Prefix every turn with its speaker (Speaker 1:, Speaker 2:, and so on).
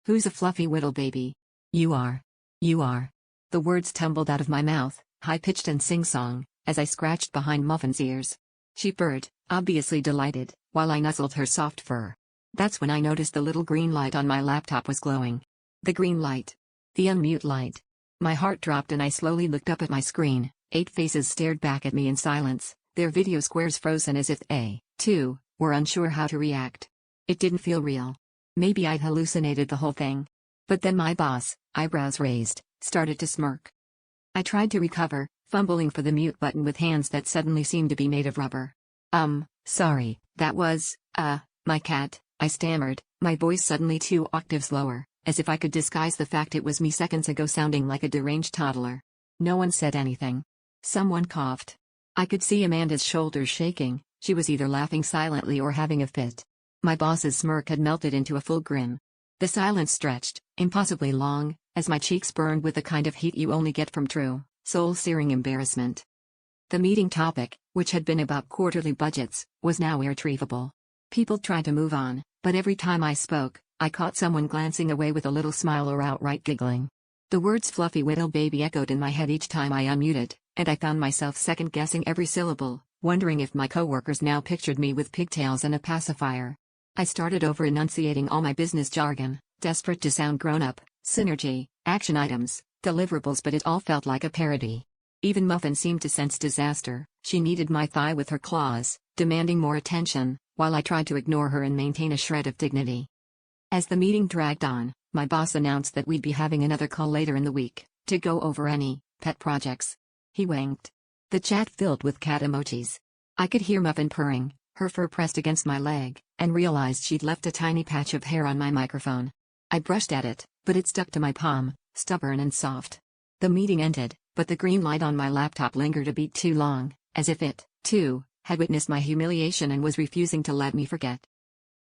Speaker 1: Who's a fluffy Wittle baby? You are. You are. The words tumbled out of my mouth, high-pitched and sing-song, as I scratched behind Muffin's ears. She purred, obviously delighted, while I nuzzled her soft fur. That's when I noticed the little green light on my laptop was glowing. The green light. The unmute light. My heart dropped and I slowly looked up at my screen. 8 faces stared back at me in silence, their video squares frozen as if they, too, were unsure how to react. It didn't feel real. Maybe I'd hallucinated the whole thing. But then my boss, eyebrows raised, started to smirk. I tried to recover, fumbling for the mute button with hands that suddenly seemed to be made of rubber. Sorry, that was, my cat, I stammered, my voice suddenly 2 octaves lower, as if I could disguise the fact it was me seconds ago sounding like a deranged toddler. No one said anything. Someone coughed. I could see Amanda's shoulders shaking, she was either laughing silently or having a fit. My boss's smirk had melted into a full grin. The silence stretched, impossibly long, as my cheeks burned with the kind of heat you only get from true, soul-searing embarrassment. The meeting topic, which had been about quarterly budgets, was now irretrievable. People tried to move on, but every time I spoke, I caught someone glancing away with a little smile or outright giggling. The words fluffy Wittle baby echoed in my head each time I unmuted, and I found myself second-guessing every syllable, wondering if my coworkers now pictured me with pigtails and a pacifier. I started over enunciating all my business jargon, desperate to sound grown-up, synergy, action items, deliverables, but it all felt like a parody. Even Muffin seemed to sense disaster. She kneaded my thigh with her claws, demanding more attention, while I tried to ignore her and maintain a shred of dignity. As the meeting dragged on, my boss announced that we'd be having another call later in the week, to go over any pet projects. He winked. The chat filled with cat emojis. I could hear Muffin purring, her fur pressed against my leg, and realized she'd left a tiny patch of hair on my microphone. I brushed at it, but it stuck to my palm, stubborn and soft. The meeting ended, but the green light on my laptop lingered a beat too long, as if it, too, had witnessed my humiliation and was refusing to let me forget.